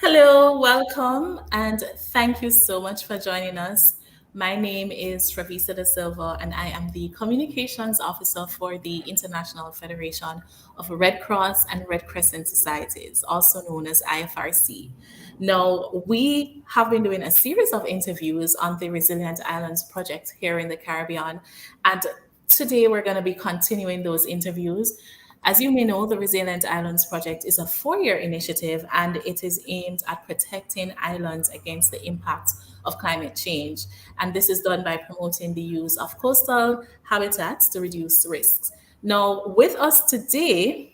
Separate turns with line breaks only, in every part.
Hello, welcome, and thank you so much for joining us. My name is Travisa da Silva, and I am the Communications Officer for the International Federation of Red Cross and Red Crescent Societies, also known as IFRC. Now, we have been doing a series of interviews on the Resilient Islands project here in the Caribbean, and today we're going to be continuing those interviews. As you may know, the Resilient Islands Project is a 4 year initiative and it is aimed at protecting islands against the impact of climate change. And this is done by promoting the use of coastal habitats to reduce risks. Now, with us today,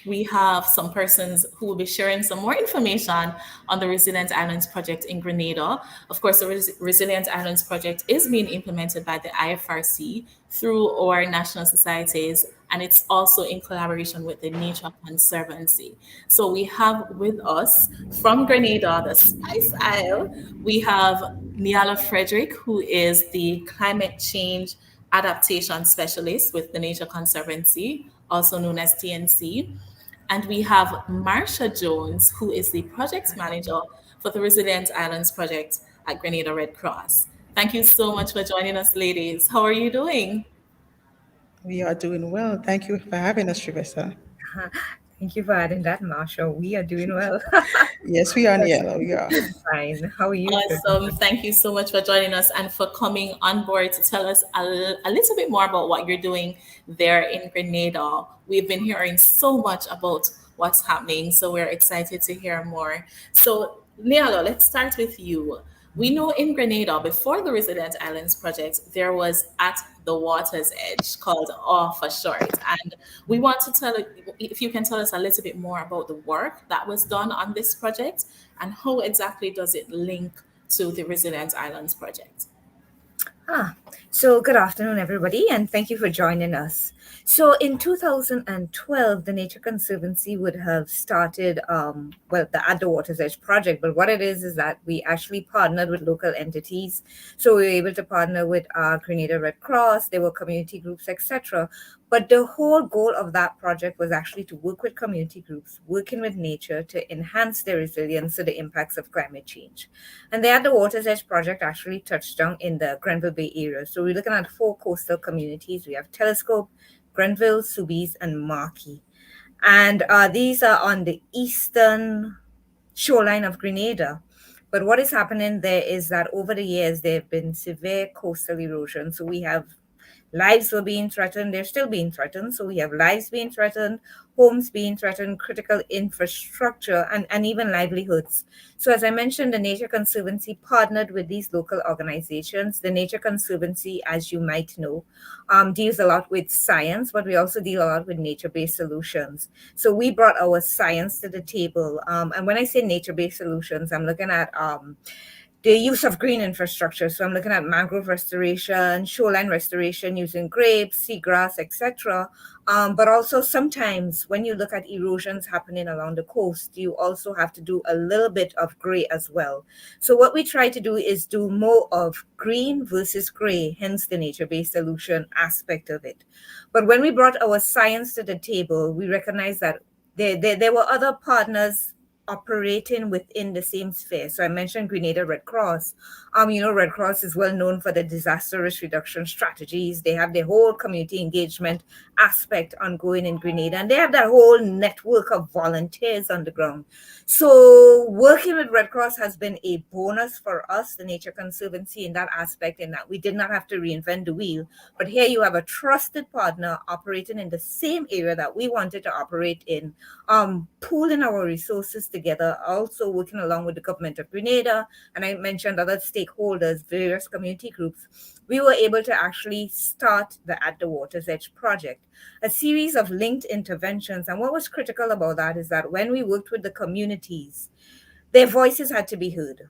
we have some persons who will be sharing some more information on the Resilient Islands Project in Grenada. Of course, the Resilient Islands Project is being implemented by the IFRC through our national societies, and it's also in collaboration with the Nature Conservancy. So we have with us from Grenada, the Spice Isle, we have Niala Frederick, who is the climate change adaptation specialist with the Nature Conservancy, also known as TNC. And we have Marsha Jones, who is the project manager for the Resilient Islands Project at Grenada Red Cross. Thank you so much for joining us, ladies. How are you doing?
We are doing well. Thank you for having us, Trivessa.
Thank you for adding that, Marsha. We are doing well.
Yes, we are in
Yes,
yellow. We are.
doing fine. How are you,
Awesome.
Travis?
Thank you so much for joining us and for coming on board to tell us a little bit more about what you're doing there in Grenada. We've been hearing so much about what's happening, so we're excited to hear more. So, Nialo, let's start with you. We know in Grenada, before the Resilient Islands Project, there was At the Water's Edge, called OR for short. And we want to tell, if you can tell us a little bit more about the work that was done on this project and how exactly does it link to the Resilient Islands Project?
So, good afternoon, everybody, and thank you for joining us. So, in 2012, the Nature Conservancy would have started, the At the Water's Edge project. But what it is that we actually partnered with local entities. So, we were able to partner with Grenada Red Cross, there were community groups, etc. But the whole goal of that project was actually to work with community groups, working with nature to enhance their resilience to the impacts of climate change. And they had the Water's Edge project actually touched down in the Grenville Bay area. So we're looking at four coastal communities. We have Telescope, Grenville, Soubise, and Marquis. And these are on the eastern shoreline of Grenada. But what is happening there is that over the years, there have been severe coastal erosion. So we have lives were being threatened, they're still being threatened. So we have lives being threatened, homes being threatened, critical infrastructure, and even livelihoods. So, as I mentioned, the Nature Conservancy partnered with these local organizations. The Nature Conservancy, as you might know, deals a lot with science, but we also deal a lot with nature based solutions. So, we brought our science to the table. And when I say nature based solutions, I'm looking at the use of green infrastructure. So I'm looking at mangrove restoration, shoreline restoration using grapes, seagrass, etc. But also sometimes when you look at erosions happening along the coast, you also have to do a little bit of gray as well. So what we try to do is do more of green versus gray, hence the nature-based solution aspect of it. But when we brought our science to the table, we recognized that there were other partners operating within the same sphere. So I mentioned Grenada Red Cross. Red Cross is well known for the disaster risk reduction strategies. They have their whole community engagement aspect ongoing in Grenada, and they have that whole network of volunteers on the ground. So working with Red Cross has been a bonus for us, the Nature Conservancy, in that aspect, in that we did not have to reinvent the wheel. But here you have a trusted partner operating in the same area that we wanted to operate in, pooling our resources together, also working along with the government of Grenada, and I mentioned other stakeholders, various community groups. We were able to actually start the At the Water's Edge project, a series of linked interventions. And what was critical about that is that when we worked with the communities, their voices had to be heard.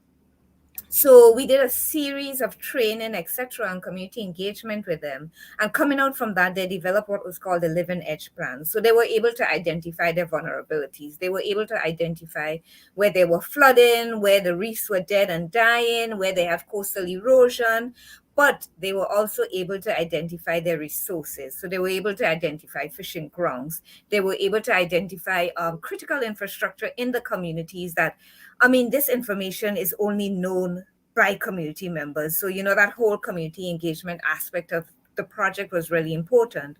So we did a series of training, etc., and community engagement with them. And coming out from that, they developed what was called the Living Edge Plan. So they were able to identify their vulnerabilities. They were able to identify where they were flooding, where the reefs were dead and dying, where they have coastal erosion. but they were also able to identify their resources. So they were able to identify fishing grounds. They were able to identify critical infrastructure in the communities that, I mean, this information is only known by community members. So, that whole community engagement aspect of the project was really important.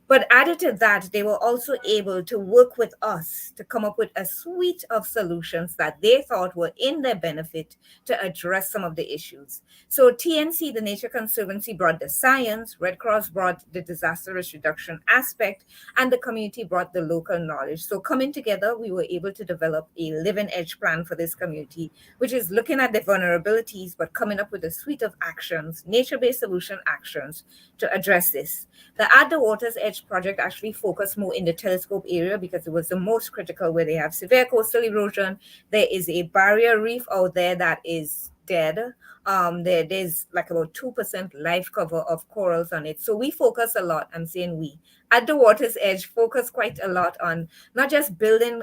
But added to that, they were also able to work with us to come up with a suite of solutions that they thought were in their benefit to address some of the issues. So TNC, the Nature Conservancy, brought the science, Red Cross brought the disaster risk reduction aspect, and the community brought the local knowledge. So coming together, we were able to develop a living edge plan for this community, which is looking at the vulnerabilities, but coming up with a suite of actions, nature-based solution actions to address this. The At the Water's Edge project actually focused more in the telescope area because it was the most critical, where they have severe coastal erosion. There is a barrier reef out there that is dead. There's like about 2% life cover of corals on it. So we focus a lot, I'm saying we, at the Water's Edge, focus quite a lot on not just building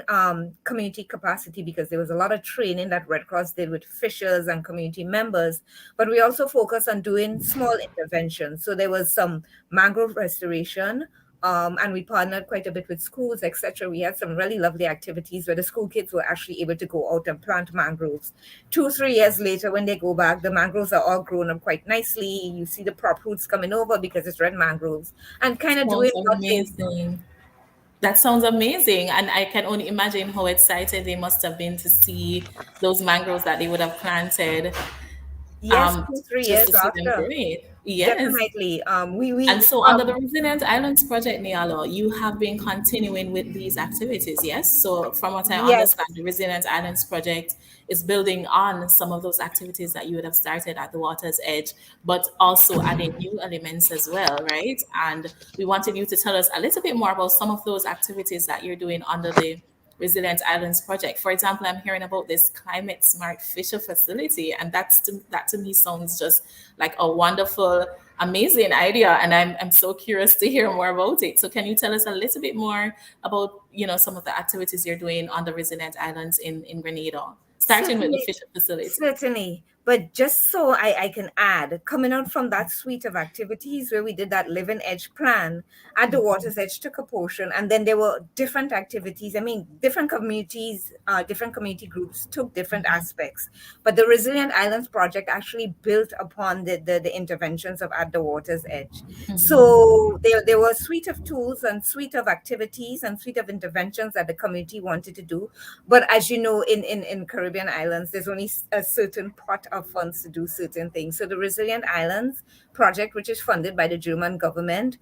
community capacity, because there was a lot of training that Red Cross did with fishers and community members, but we also focus on doing small interventions. So there was some mangrove restoration, and we partnered quite a bit with schools, etc. We had some really lovely activities where the school kids were actually able to go out and plant mangroves. 2, 3 years later, when they go back, the mangroves are all grown up quite nicely. You see the prop roots coming over because it's red mangroves, and kind of doing
Sounds
what they.
amazing. That sounds amazing. And I can only imagine how excited they must have been to see those mangroves that they would have planted,
Yes,
um,
2, 3 years
just to see them
after,
grow. Yes.
definitely.
And so, under the Resilient Islands Project, Nialo, you have been continuing with these activities, yes? So, from what I
Yes,
understand, the Resilient Islands Project is building on some of those activities that you would have started at the water's edge, but also adding new elements as well, right? And we wanted you to tell us a little bit more about some of those activities that you're doing under the Resilient Islands Project. For example, I'm hearing about this climate smart fisher facility, and that to me sounds just like a wonderful, amazing idea. And I'm so curious to hear more about it. So can you tell us a little bit more about some of the activities you're doing on the Resilient Islands in Grenada, starting with the
certainly.
fisher facility?
Certainly. But just so I can add, coming out from that suite of activities where we did that living edge plan, at the water's edge took a portion, and then there were different activities. I mean, different communities, different community groups took different aspects. But the Resilient Islands project actually built upon the interventions of at the water's edge. So there were a suite of tools and suite of activities and suite of interventions that the community wanted to do. But as you know, in Caribbean islands, there's only a certain pot of funds to do certain things. So the Resilient Islands project, which is funded by the German government,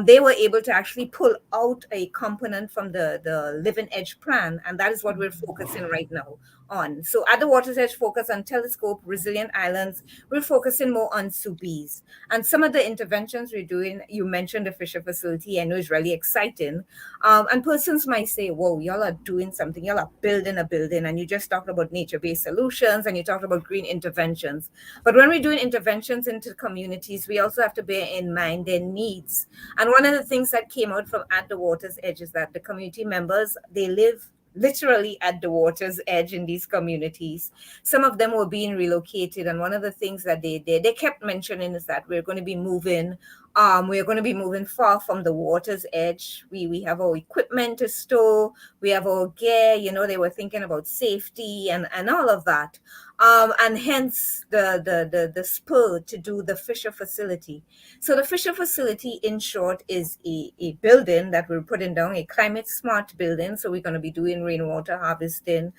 they were able to actually pull out a component from the Living Edge plan, and that is what we're focusing right now on. So at the Water's Edge, focus on telescope, Resilient Islands, we're focusing more on SUBIs. And some of the interventions we're doing, you mentioned the Fisher facility, I know is really exciting. And persons might say, whoa, y'all are doing something, y'all are building a building, and you just talked about nature-based solutions and you talked about green interventions. But when we're doing interventions into communities, we also have to bear in mind their needs. And one of the things that came out from At the Water's Edge is that the community members, they live literally at the water's edge in these communities. Some of them were being relocated, and one of the things that they kept mentioning is that we're going to be moving. We're going to be moving far from the water's edge. We have our equipment to store. We have our gear. They were thinking about safety and all of that. And hence the spur to do the Fisher facility. So the Fisher facility, in short, is a building that we're putting down, a climate smart building. So we're going to be doing rainwater harvesting,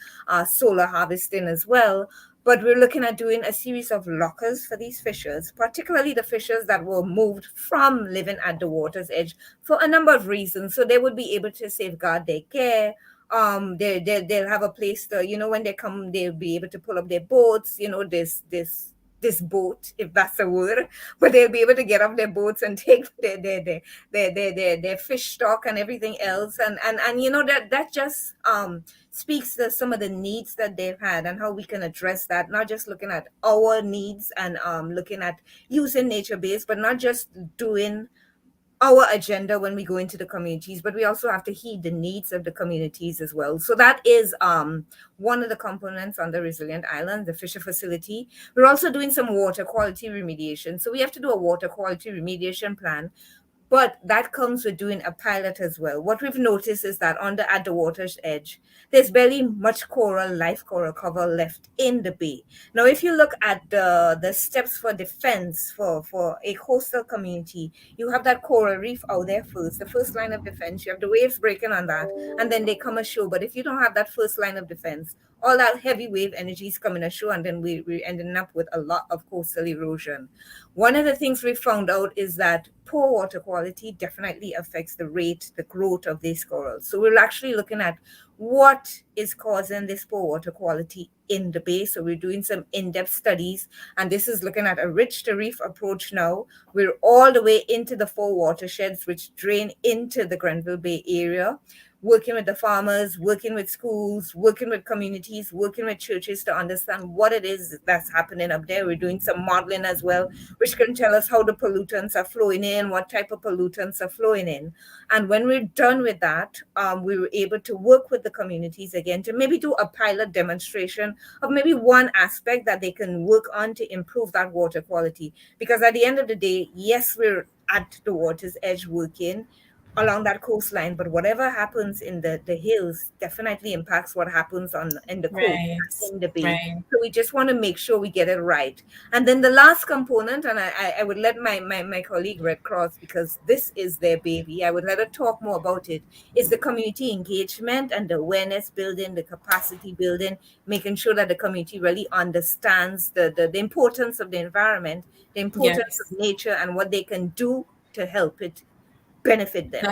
solar harvesting as well. But we're looking at doing a series of lockers for these fishers, particularly the fishers that were moved from living at the water's edge for a number of reasons. So they would be able to safeguard their care. They'll have a place to, when they come, they'll be able to pull up their boats, this boat, if that's a word, but they'll be able to get off their boats and take their fish stock and everything else. And that just speaks to some of the needs that they've had and how we can address that, not just looking at our needs and looking at using nature based, but not just doing our agenda when we go into the communities, but we also have to heed the needs of the communities as well. So that is one of the components on the Resilient Island, the Fisher facility. We're also doing some water quality remediation. So we have to do a water quality remediation plan, but that comes with doing a pilot as well. What we've noticed is that at the water's edge, there's barely much life coral cover left in the bay. Now, if you look at the steps for defense for a coastal community, you have that coral reef out there first, the first line of defense. You have the waves breaking on that, and then they come ashore. But if you don't have that first line of defense, all that heavy wave energy is coming ashore, and then we ending up with a lot of coastal erosion. One of the things we found out is that poor water quality definitely affects the growth of these corals. So we're actually looking at what is causing this poor water quality in the bay. So we're doing some in-depth studies, and this is looking at a rich to reef approach now. We're all the way into the four watersheds which drain into the Grenville Bay area, working with the farmers, working with schools, working with communities, working with churches to understand what it is that's happening up there. We're doing some modeling as well, which can tell us how the pollutants are flowing in, what type of pollutants are flowing in. And when we're done with that, we were able to work with the communities again to maybe do a pilot demonstration of maybe one aspect that they can work on to improve that water quality. Because at the end of the day, yes, we're at the water's edge working along that coastline, but whatever happens in the hills definitely impacts what happens on in the coast
Right,
and in the bay.
right.
So we just want to make sure we get it right. And then the last component, and I would let my colleague Red Cross, because this is their baby, I would let her talk more about it, is the community engagement and the awareness building, the capacity building, making sure that the community really understands the importance of the environment, the importance
Yes.
of nature, and what they can do to help it benefit them.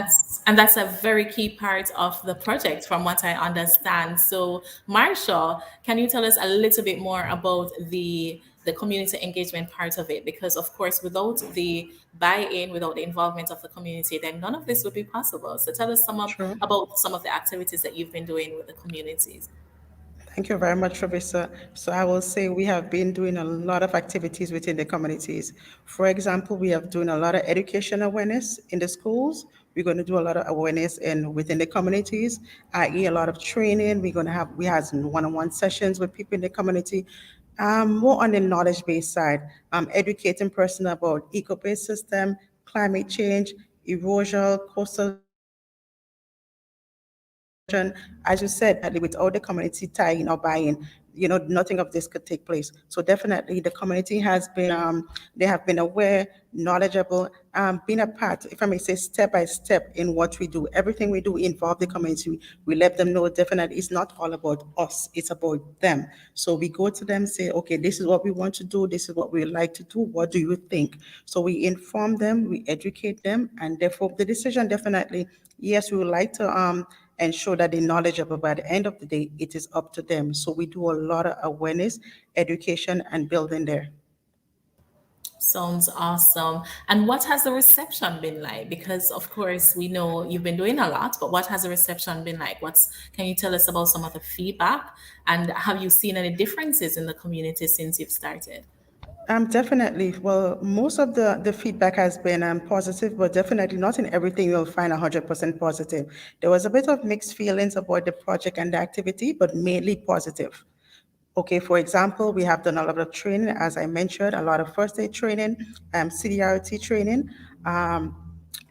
That's a very key part of the project from what I understand. So Marsha, can you tell us a little bit more about the community engagement part of it? Because of course without the buy-in, without the involvement of the community, then none of this would be possible. So tell us
Sure.
about some of the activities that you've been doing with the communities.
Thank you very much, Professor. So I will say we have been doing a lot of activities within the communities. For example, we have doing a lot of education awareness in the schools. We're going to do a lot of awareness within the communities, i.e. a lot of training. We have one-on-one sessions with people in the community. More on the knowledge-based side, educating person about eco-based system, climate change, erosion, coastal erosion. As you said, definitely without the community tying or buying, nothing of this could take place. So definitely the community they have been aware, knowledgeable, being a part, if I may say, step by step in what we do. Everything we do involve the community. We let them know definitely it's not all about us, it's about them. So we go to them, say, okay, this is what we want to do, this is what we like to do, what do you think? So we inform them, we educate them, and therefore the decision definitely, yes, we would like to ensure that they're knowledgeable. By the end of the day, it is up to them. So we do a lot of awareness, education, and building there.
Sounds awesome. And what has the reception been like? Because of course we know you've been doing a lot, but what has the reception been like? Can you tell us about some of the feedback? And have you seen any differences in the community since you've started?
Definitely. Well, most of the feedback has been positive, but definitely not in everything you'll find 100% positive. There was a bit of mixed feelings about the project and the activity, but mainly positive. Okay, for example, we have done a lot of training, as I mentioned, a lot of first aid training, CDRT training. Um,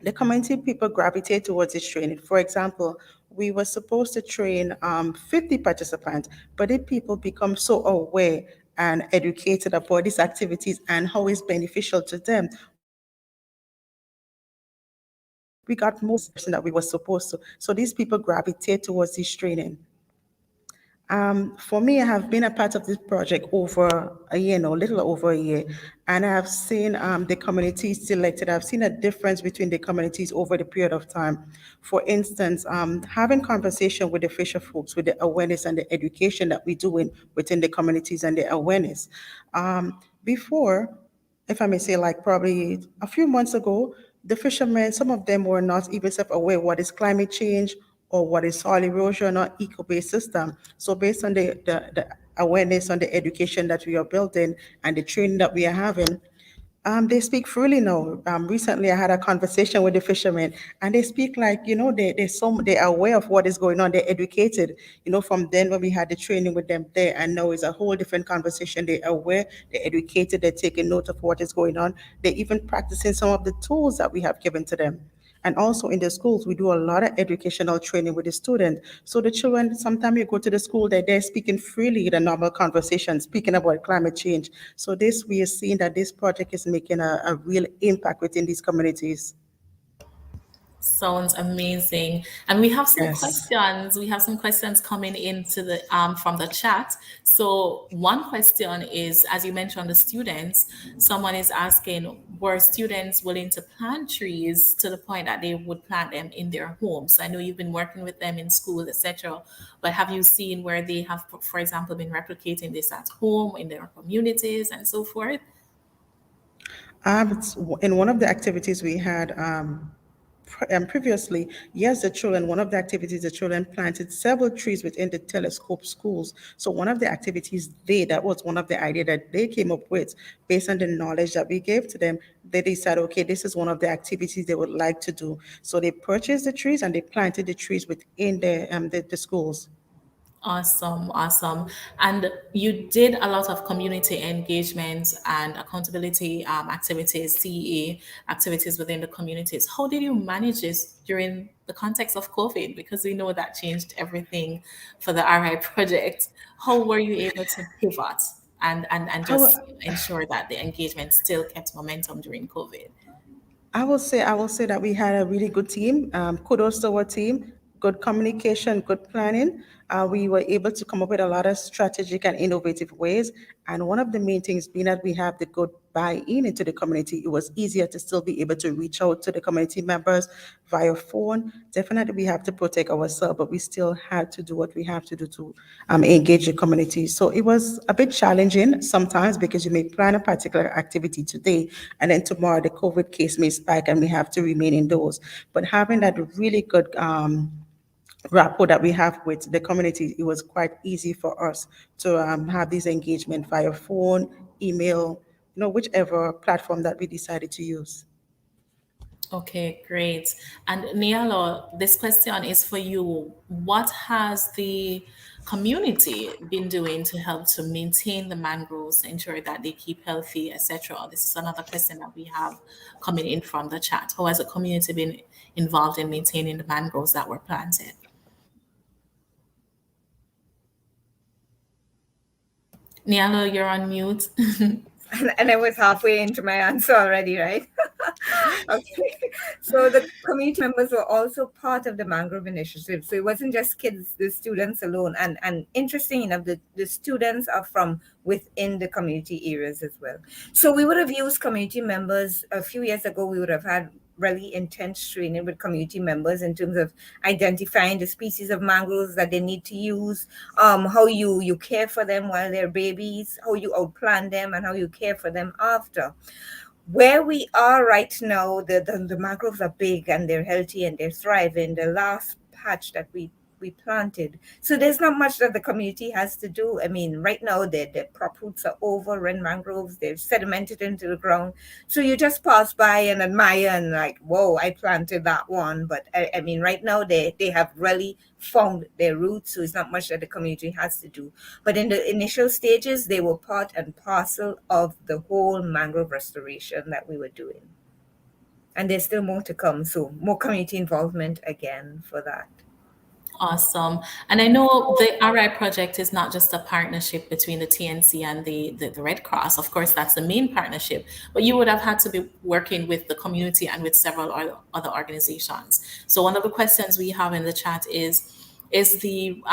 the community people gravitate towards this training. For example, we were supposed to train 50 participants, but if people become so aware and educated about these activities and how it's beneficial to them, we got more participants than the person that we were supposed to. So these people gravitate towards this training. For me, I have been a part of this project over a year now, a little over a year, and I have seen the communities selected. I've seen a difference between the communities over the period of time. For instance, having conversation with the fisher folks, with the awareness and the education that we're doing within the communities and the awareness. Before, if I may say, like probably a few months ago, the fishermen, some of them were not even self-aware what is climate change or what is soil erosion or eco-based system. So based on the awareness on the education that we are building and the training that we are having, They speak freely now. Recently, I had a conversation with the fishermen, and they speak like, they're aware of what is going on. They're educated. From then when we had the training with them there, and now it's a whole different conversation. They're aware, they're educated, they're taking note of what is going on. They're even practicing some of the tools that we have given to them. And also in the schools, we do a lot of educational training with the students. So the children, sometimes you go to the school, they're speaking freely in a normal conversation, speaking about climate change. So this, we are seeing that this project is making a real impact within these communities.
Sounds amazing. And we have some
Yes.
questions. We have some questions coming into the from the chat. So one question is, as you mentioned, the students, someone is asking, were students willing to plant trees to the point that they would plant them in their homes? I know you've been working with them in school, etc. But have you seen where they have, for example, been replicating this at home, in their communities and so forth?
In one of the activities we had previously, yes, one of the activities, the children planted several trees within the telescope schools. So one of the activities that was one of the idea that they came up with based on the knowledge that we gave to them. They decided, okay, this is one of the activities they would like to do. So they purchased the trees and they planted the trees within the schools.
Awesome, awesome. And you did a lot of community engagement and accountability activities, CEA activities within the communities. How did you manage this during the context of COVID? Because we know that changed everything for the RI project. How were you able to pivot and
I
just
will,
ensure that the engagement still kept momentum during COVID?
I will say that we had a really good team. Kudos to our team. Good communication, good planning. We were able to come up with a lot of strategic and innovative ways. And one of the main things being that we have the good buy-in into the community, it was easier to still be able to reach out to the community members via phone. Definitely, we have to protect ourselves, but we still had to do what we have to do to engage the community. So it was a bit challenging sometimes because you may plan a particular activity today, and then tomorrow the COVID case may spike and we have to remain indoors. But having that really good rapport that we have with the community, it was quite easy for us to have this engagement via phone, email, whichever platform that we decided to use.
Okay, great. And Nialo, this question is for you. What has the community been doing to help to maintain the mangroves, ensure that they keep healthy, etc.? This is another question that we have coming in from the chat. How has the community been involved in maintaining the mangroves that were planted? Nialo, you're on mute.
And I was halfway into my answer already, right? Okay. So the community members were also part of the mangrove initiative. So it wasn't just kids, the students alone. And interesting enough, the students are from within the community areas as well. So we would have used community members a few years ago. We would have had really intense training with community members in terms of identifying the species of mangroves that they need to use, how you care for them while they're babies, how you outplant them, and how you care for them after. Where we are right now, the mangroves are big and they're healthy and they're thriving. The last patch that we planted. So there's not much that the community has to do. I mean, right now the crop roots are over in mangroves, they're sedimented into the ground. So you just pass by and admire and like, whoa, I planted that one. But I mean, right now they have really found their roots, so it's not much that the community has to do. But in the initial stages, they were part and parcel of the whole mangrove restoration that we were doing. And there's still more to come, so more community involvement again for that.
Awesome. And I know the RI project is not just a partnership between the TNC and the Red Cross. Of course, that's the main partnership, but you would have had to be working with the community and with several other organizations. So one of the questions we have in the chat is the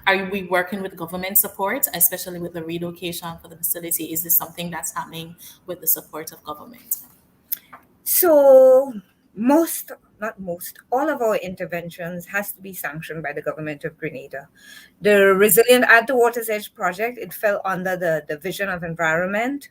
are we working with government support, especially with the relocation for the facility? Is this something that's happening with the support of government?
So most, not most, all of our interventions has to be sanctioned by the government of Grenada. The Resilient at the Water's Edge project, it fell under the Division of Environment,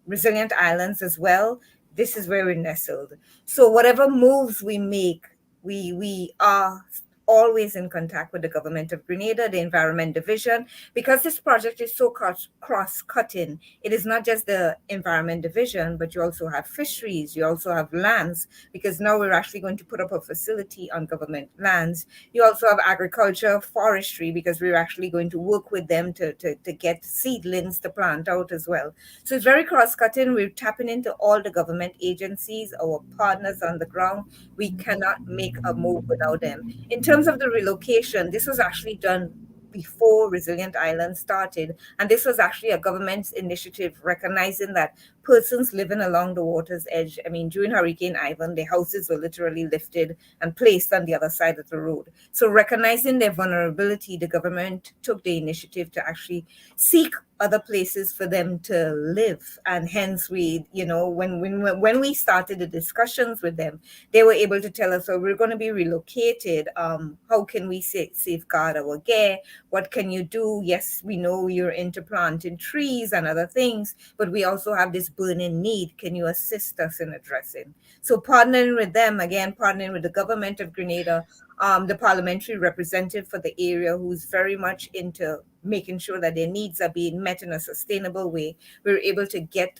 Resilient Islands as well. This is where we're nestled. So whatever moves we make, we are always in contact with the government of Grenada, the Environment Division, because this project is so cross-cutting. It is not just the Environment Division, but you also have fisheries, you also have lands, because now we're actually going to put up a facility on government lands. You also have agriculture, forestry, because we're actually going to work with them to get seedlings to plant out as well. So it's very cross-cutting. We're tapping into all the government agencies, our partners on the ground. We cannot make a move without them. In terms of the relocation, this was actually done before Resilient Island started. And this was actually a government initiative recognizing that persons living along the water's edge, I mean, during Hurricane Ivan, their houses were literally lifted and placed on the other side of the road. So recognizing their vulnerability, the government took the initiative to actually seek other places for them to live. And hence we, when we started the discussions with them, they were able to tell us, so we're going to be relocated. How can we safeguard our gear? What can you do? Yes, we know you're into planting trees and other things, but we also have this burning need. Can you assist us in addressing? So partnering with them, again, partnering with the government of Grenada, the parliamentary representative for the area who's very much into making sure that their needs are being met in a sustainable way. We were able to get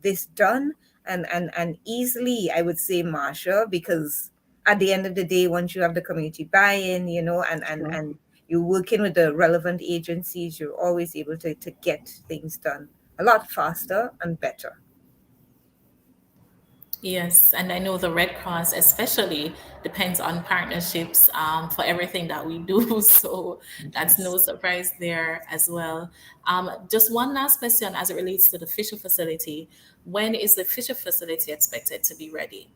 this done and easily, I would say, Marsha, because at the end of the day, once you have the community buy-in,
Sure.
and you're working with the relevant agencies, you're always able to get things done a lot faster and better.
Yes, and I know the Red Cross especially depends on partnerships for everything that we do. So that's no
Yes.
surprise there as well. Just one last question as it relates to the Fisher facility. When is the Fisher facility expected to be ready?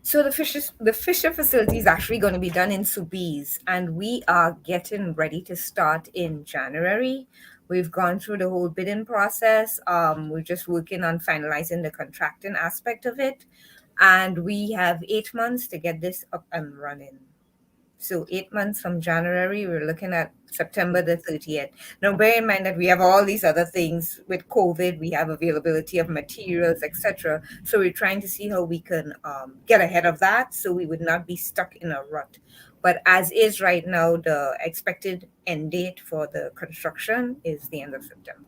So the Fisher facility is actually going to be done in Sobeys, and we are getting ready to start in January. We've gone through the whole bidding process. We're just working on finalizing the contracting aspect of it, and we have 8 months to get this up and running. So 8 months from January, we're looking at September the 30th. Now, bear in mind that we have all these other things with COVID. We have availability of materials, etc. So we're trying to see how we can get ahead of that, so we would not be stuck in a rut. But as is right now, the expected end date for the construction is the end of September.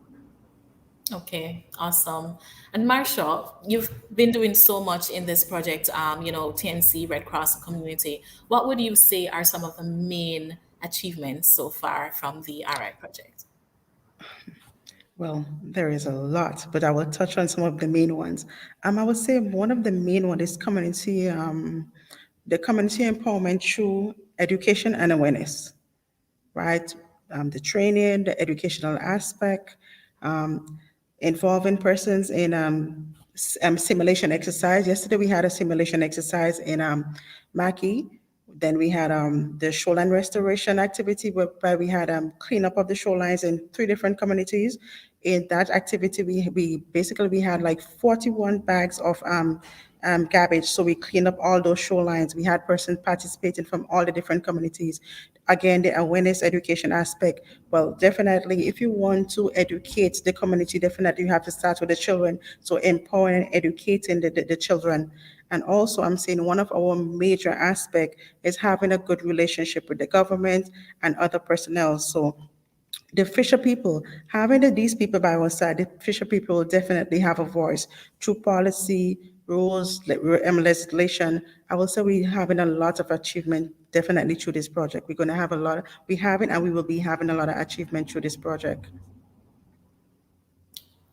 Okay, awesome. And Marshall, you've been doing so much in this project, TNC, Red Cross community. What would you say are some of the main achievements so far from the RI project?
Well, there is a lot, but I will touch on some of the main ones. I would say one of the main one is the community empowerment through education and awareness, right? The training, the educational aspect, um, involving persons in simulation exercise. Yesterday we had a simulation exercise in Maki. Then we had the shoreline restoration activity whereby we had cleanup of the shorelines in three different communities. In that activity, we basically we had like 41 bags of garbage. So we cleaned up all those shorelines. We had persons participating from all the different communities. Again, the awareness education aspect. Well, definitely, if you want to educate the community, definitely you have to start with the children. So empowering and educating the children. And also, I'm saying one of our major aspect is having a good relationship with the government and other personnel. So the Fisher people, having these people by our side, the Fisher people will definitely have a voice through policy, rules, legislation. I will say we're having a lot of achievement definitely through this project. We're going to have a lot, we having and we will be having a lot of achievement through this project.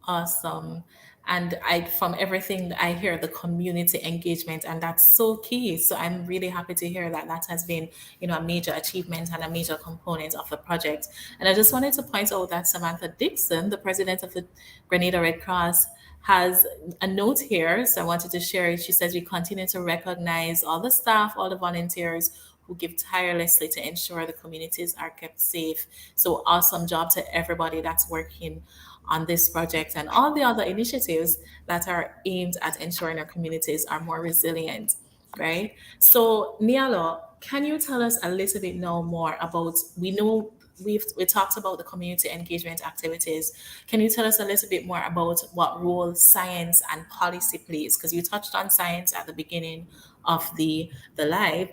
Awesome. And from everything I hear, the community engagement, and that's so key. So I'm really happy to hear that that has been, a major achievement and a major component of the project. And I just wanted to point out that Samantha Dixon, the president of the Grenada Red Cross, has a note here. So I wanted to share it. She says we continue to recognize all the staff, all the volunteers who give tirelessly to ensure the communities are kept safe. So awesome job to everybody that's working on this project and all the other initiatives that are aimed at ensuring our communities are more resilient, right? So, Nialo, can you tell us a little bit now more about, we know we talked about the community engagement activities. Can you tell us a little bit more about what role science and policy plays? Because you touched on science at the beginning of the live,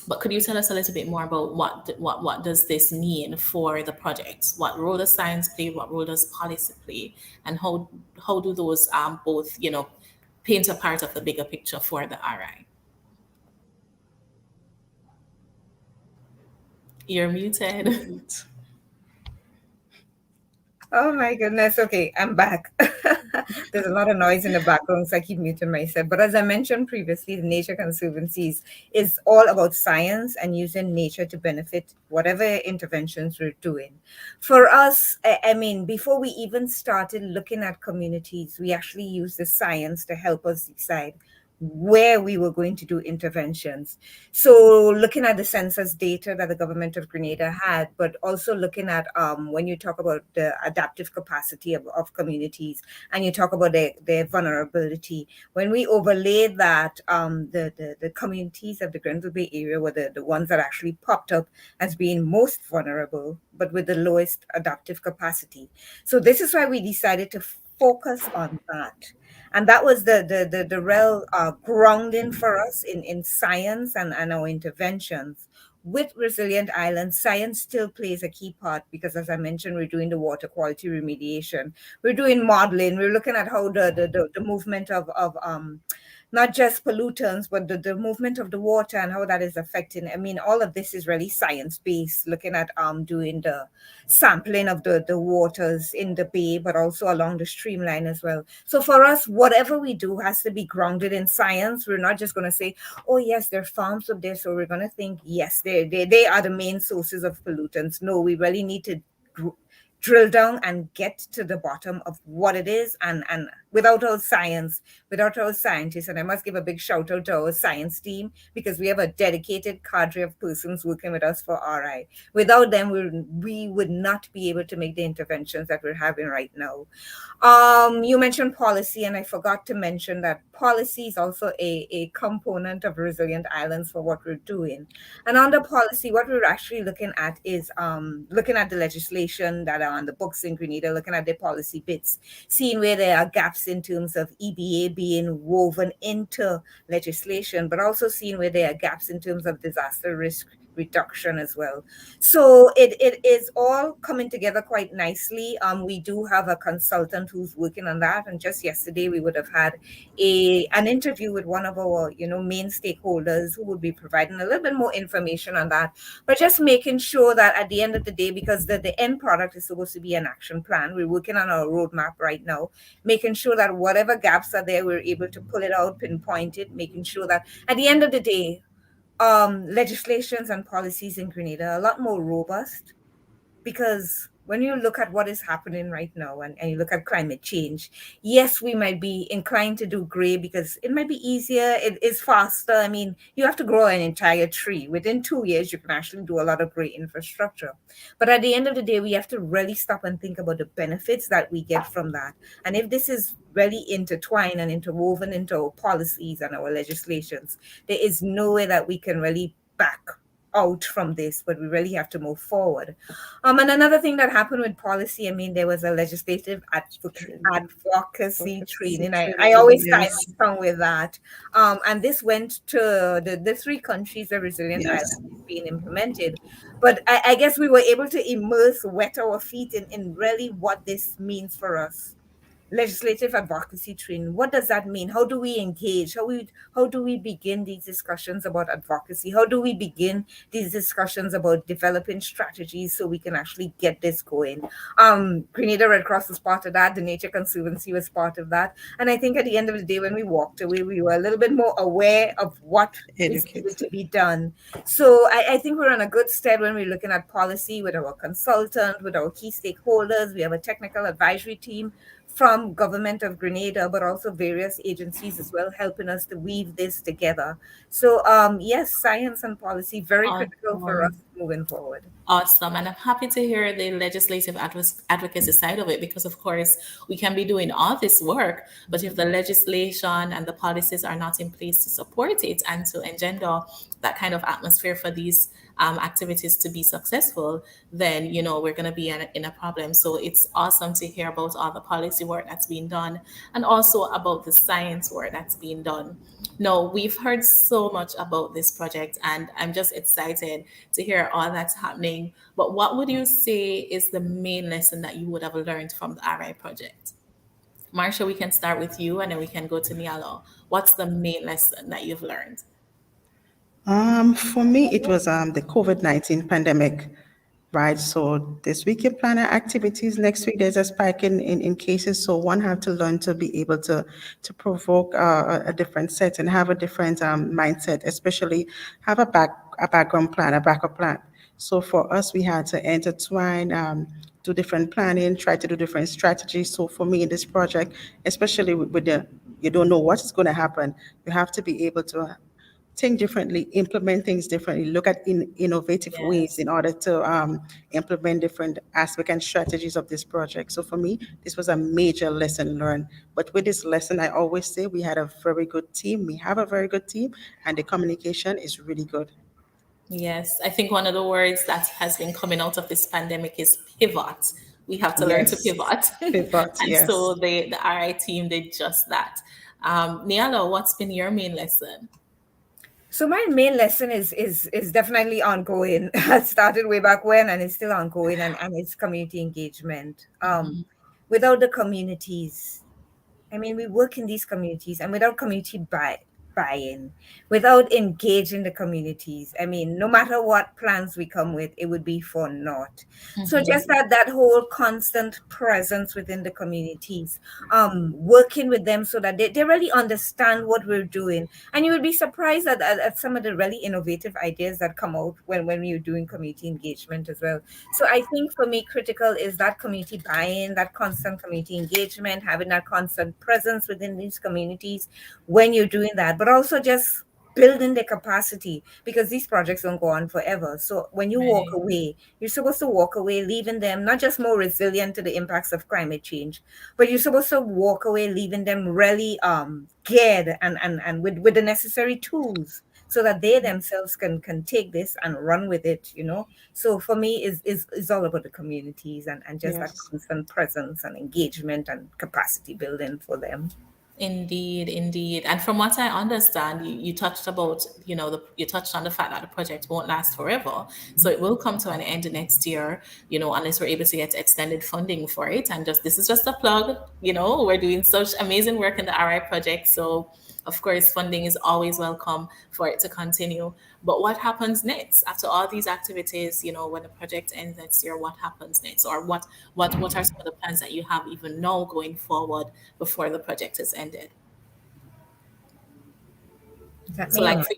But could you tell us a little bit more about what does this mean for the project? What role does science play? What role does policy play? And how do those both paint a part of the bigger picture for the RI? You're muted.
Right.
Oh my goodness. Okay, I'm back. There's a lot of noise in the background, so I keep muting myself. But as I mentioned previously, the Nature Conservancies is all about science and using nature to benefit whatever interventions we're doing. For us, I mean, before we even started looking at communities, we actually used the science to help us decide where we were going to do interventions. So looking at the census data that the government of Grenada had, but also looking at when you talk about the adaptive capacity of communities and you talk about their vulnerability, when we overlaid that, the communities of the Grenville Bay area were the ones that actually popped up as being most vulnerable, but with the lowest adaptive capacity. So this is why we decided to focus on that, and that was the real grounding for us in science and our interventions. With resilient islands, science still plays a key part because, as I mentioned, we're doing the water quality remediation, we're doing modeling, we're looking at how the movement of not just pollutants, but the movement of the water and how that is affecting. I mean, all of this is really science based, looking at doing the sampling of the waters in the bay, but also along the streamline as well. So for us, whatever we do has to be grounded in science. We're not just going to say, oh, yes, there are farms of this. So we're going to think, yes, they are the main sources of pollutants. No, we really need to drill down and get to the bottom of what it is, and without our science, without our scientists, and I must give a big shout out to our science team because we have a dedicated cadre of persons working with us for RI. Without them, we would not be able to make the interventions that we're having right now. You mentioned policy, and I forgot to mention that policy is also a component of resilient islands for what we're doing. And under policy, what we're actually looking at is looking at the legislation that are on the books in Grenada, looking at the policy bits, seeing where there are gaps in terms of EBA being woven into legislation, but also seeing where there are gaps in terms of disaster risk reduction as well. So it is all coming together quite nicely. We do have a consultant who's working on that, and just yesterday we would have had an interview with one of our main stakeholders who would be providing a little bit more information on that. But just making sure that at the end of the day, because the end product is supposed to be an action plan, we're working on our roadmap right now, making sure that whatever gaps are there, we're able to pull it out, pinpoint it, making sure that at the end of the day, legislations and policies in Grenada are a lot more robust, because when you look at what is happening right now, and you look at climate change, yes, we might be inclined to do gray because it might be easier, it is faster. I mean, you have to grow an entire tree. Within 2 years, you can actually do a lot of gray infrastructure. But at the end of the day, we have to really stop and think about the benefits that we get from that. And if this is really intertwined and interwoven into our policies and our legislations, there is no way that we can really back out from this, but we really have to move forward. And another thing that happened with policy, I mean, there was a legislative
Training.
advocacy
Advocacy
training. I
training,
always tie
yes.
my tongue with that. And this went to the three countries the resilient island
Yes.
is being implemented. But I guess we were able to immerse, wet our feet in really what this means for us. Legislative advocacy training, what does that mean? How do we engage? How do we begin these discussions about advocacy? How do we begin these discussions about developing strategies so we can actually get this going? Grenada Red Cross was part of that, the Nature Conservancy was part of that, and I think at the end of the day, when we walked away, we were a little bit more aware of what is needed
Educate.
to be done. So I think we're on a good stead when we're looking at policy with our consultant, with our key stakeholders. We have a technical advisory team from government of Grenada, but also various agencies as well, helping us to weave this together. So yes, science and policy very critical for us
Awesome.
moving forward.
Awesome. And I'm happy to hear the legislative advocacy side of it because, of course, we can be doing all this work, but if the legislation and the policies are not in place to support it and to engender that kind of atmosphere for these activities to be successful, then, we're going to be in a problem. So it's awesome to hear about all the policy work that's being done and also about the science work that's being done. No, we've heard so much about this project, and I'm just excited to hear all that's happening. But what would you say is the main lesson that you would have learned from the RI project? Marsha, we can start with you and then we can go to Nialo. What's the main lesson that you've learned?
For me, it was the COVID-19 pandemic, right? So this week you plan our activities. Next week there's a spike in cases. So one have to learn to be able to provoke a different set and have a different mindset, especially have a background plan, a backup plan. So for us, we had to intertwine, do different planning, try to do different strategies. So for me in this project, especially with the you don't know what's going to happen, you have to be able to think differently, implement things differently, look at innovative ways
Yes.
in order to implement different aspects and strategies of this project. So for me, this was a major lesson learned. But with this lesson, I always say we had a very good team. We have a very good team, and the communication is really good.
Yes, I think one of the words that has been coming out of this pandemic is pivot. We have to learn to
Yes.
pivot.
Pivot,
And
yes.
so the RI team did just that. Nialo, what's been your main lesson?
So my main lesson is definitely ongoing. It started way back when and it's still ongoing, and it's community engagement. Without the communities, I mean, we work in these communities, and without community buy-in, without engaging the communities, I mean, no matter what plans we come with, it would be for naught. So just that whole constant presence within the communities, working with them so that they really understand what we're doing, and you would be surprised at some of the really innovative ideas that come out when you're doing community engagement as well. So I think for me, critical is that community buy-in, that constant community engagement, having that constant presence within these communities when you're doing that, but also just building the capacity, because these projects don't go on forever. So when you walk
Right.
away, you're supposed to walk away leaving them not just more resilient to the impacts of climate change, but you're supposed to walk away leaving them really geared and with the necessary tools so that they themselves can take this and run with it. So for me is all about the communities and just that
Yes.
constant presence and engagement and capacity building for them.
Indeed, indeed. And from what I understand, you touched about, you touched on the fact that the project won't last forever. So it will come to an end next year, unless we're able to get extended funding for it. And just this is just a plug, we're doing such amazing work in the RI project. So of course, funding is always welcome for it to continue. But what happens next after all these activities? When the project ends next year, what happens next, or what are some of the plans that you have even now going forward before the project is ended?
Is that
So,
me or
like,
not?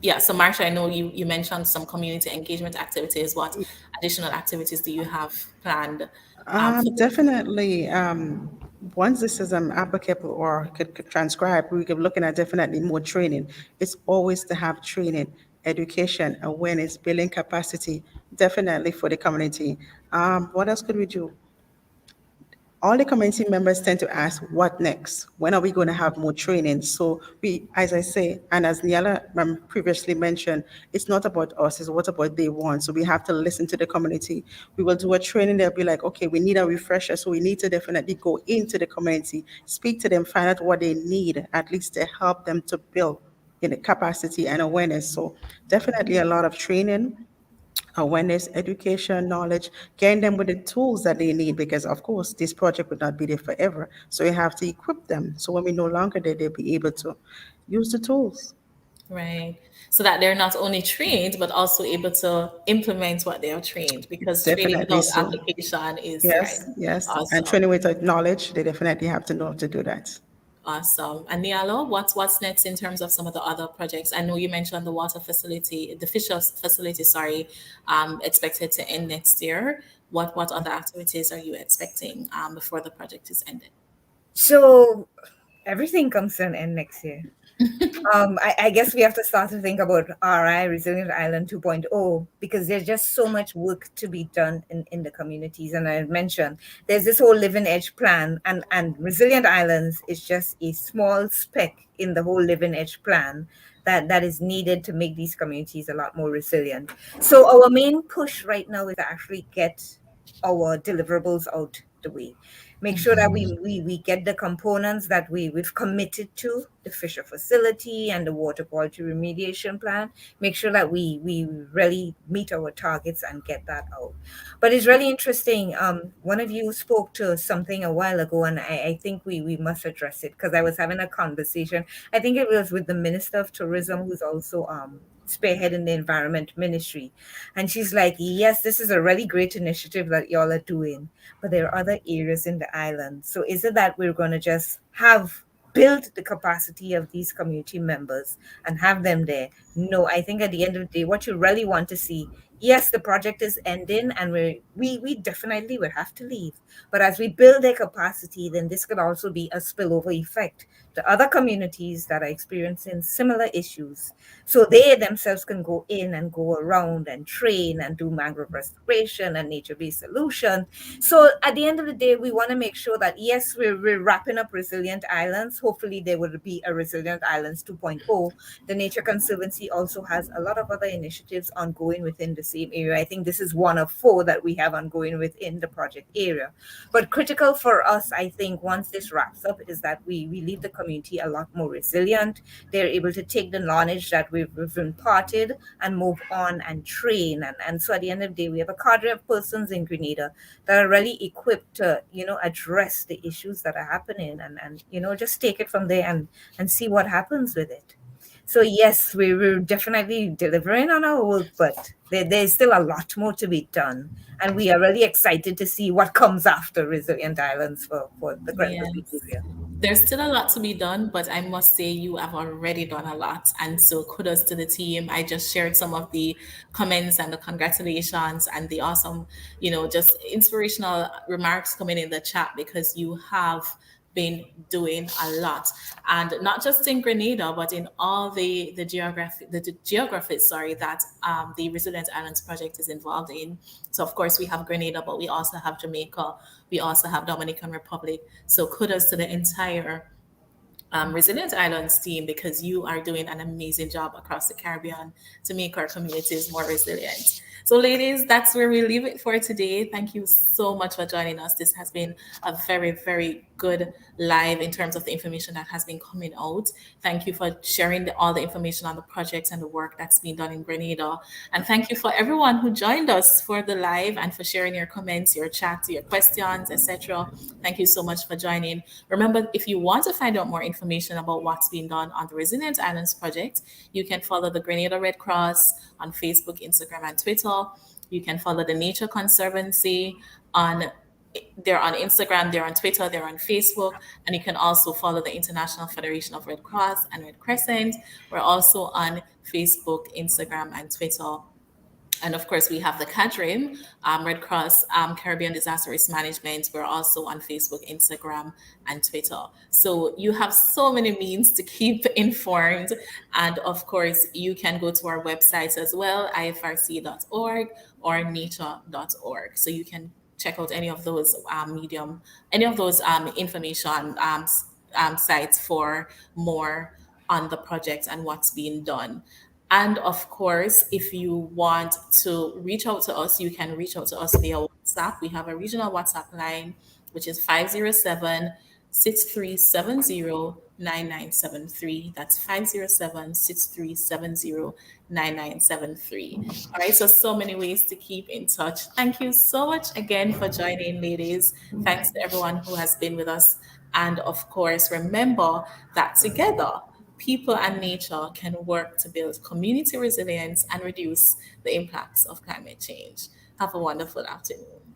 yeah. So, Marsha, I know you mentioned some community engagement activities. What additional activities do you have planned for the
Definitely. Once this is applicable or could transcribe, we could looking at definitely more training. It's always to have training, education, awareness, building capacity, definitely for the community. What else could we do? All the community members tend to ask, what next? When are we going to have more training? So we, as I say, and as Niala previously mentioned, it's not about us, it's what about they want. So we have to listen to the community. We will do a training, they'll be like, okay, we need a refresher. So we need to definitely go into the community, speak to them, find out what they need, at least to help them to build capacity and awareness. So definitely a lot of training, awareness, education, knowledge, getting them with the tools that they need because, of course, this project would not be there forever. So you have to equip them. So when we're no longer there, they'll be able to use the tools.
right? So that they're not only trained, but also able to implement what they are trained, because training
Definitely
without
so.
application is right.
Yes, yes. And
Awesome.
training with knowledge, they definitely have to know how to do that.
Awesome. And Nialo, what's next in terms of some of the other projects? I know you mentioned the water facility, the fish facility, sorry, expected to end next year. What other activities are you expecting before the project is ended?
So everything comes to an end next year. I guess we have to start to think about RI, Resilient Island 2.0, because there's just so much work to be done in the communities. And I mentioned there's this whole living edge plan, and Resilient Islands is just a small speck in the whole living edge plan that is needed to make these communities a lot more resilient. So our main push right now is to actually get our deliverables out the way. Make sure that we get the components that we've committed to, the fisher facility and the water quality remediation plan. Make sure that we really meet our targets and get that out. But it's really interesting. One of you spoke to something a while ago, and I think we must address it because I was having a conversation. I think it was with the Minister of Tourism, who's also spearheading the environment ministry. And she's like, yes, this is a really great initiative that y'all are doing, but there are other areas in the island. So is it that we're going to just have build the capacity of these community members and have them there? No, I think at the end of the day, what you really want to see, yes, the project is ending and we definitely would have to leave. But as we build their capacity, then this could also be a spillover effect to other communities that are experiencing similar issues. So they themselves can go in and go around and train and do mangrove restoration and nature-based solution. So at the end of the day, we want to make sure that yes, we're wrapping up Resilient Islands. Hopefully there will be a Resilient Islands 2.0. The Nature Conservancy also has a lot of other initiatives ongoing within the same area. I think this is one of four that we have ongoing within the project area. But critical for us, I think, once this wraps up, is that we leave the community a lot more resilient. They're able to take the knowledge that we've imparted and move on and train. And so at the end of the day, we have a cadre of persons in Grenada that are really equipped to, address the issues that are happening and just take it from there and see what happens with it. So yes, we're definitely delivering on our work, but there's still a lot more to be done. And we are really excited to see what comes after Resilient Islands for the Pacific
Yes.
area.
There's still a lot to be done, but I must say you have already done a lot. And so kudos to the team. I just shared some of the comments and the congratulations and the awesome, just inspirational remarks coming in the chat because you have been doing a lot, and not just in Grenada but in all the geographies, sorry, that the Resilient Islands project is involved in. So of course we have Grenada, but we also have Jamaica, we also have Dominican Republic. So kudos to the entire Resilient Islands team because you are doing an amazing job across the Caribbean to make our communities more resilient. So, ladies, that's where we leave it for today. Thank you so much for joining us. This has been a very, very good live in terms of the information that has been coming out. Thank you for sharing all the information on the projects and the work that's been done in Grenada. And thank you for everyone who joined us for the live and for sharing your comments, your chats, your questions, etc. Thank you so much for joining. Remember, if you want to find out more information about what's being done on the Resilient Islands project, you can follow the Grenada Red Cross on Facebook, Instagram, and Twitter. You can follow the Nature Conservancy on they're on Instagram, they're on Twitter, they're on Facebook, and you can also follow the International Federation of Red Cross and Red Crescent. We're also on Facebook, Instagram, and Twitter. And of course, we have the CADRIM, Red Cross Caribbean Disaster Risk Management. We're also on Facebook, Instagram, and Twitter. So you have so many means to keep informed. And of course, you can go to our websites as well, ifrc.org or nature.org. So you can check out any of those any of those information sites for more on the project and what's being done. And of course, if you want to reach out to us, you can reach out to us via WhatsApp. We have a regional WhatsApp line, which is 507-6370-9973. That's 507-6370-9973. All right, so many ways to keep in touch. Thank you so much again for joining, ladies. Thanks to everyone who has been with us. And of course, remember that together, people and nature can work to build community resilience and reduce the impacts of climate change. Have a wonderful afternoon.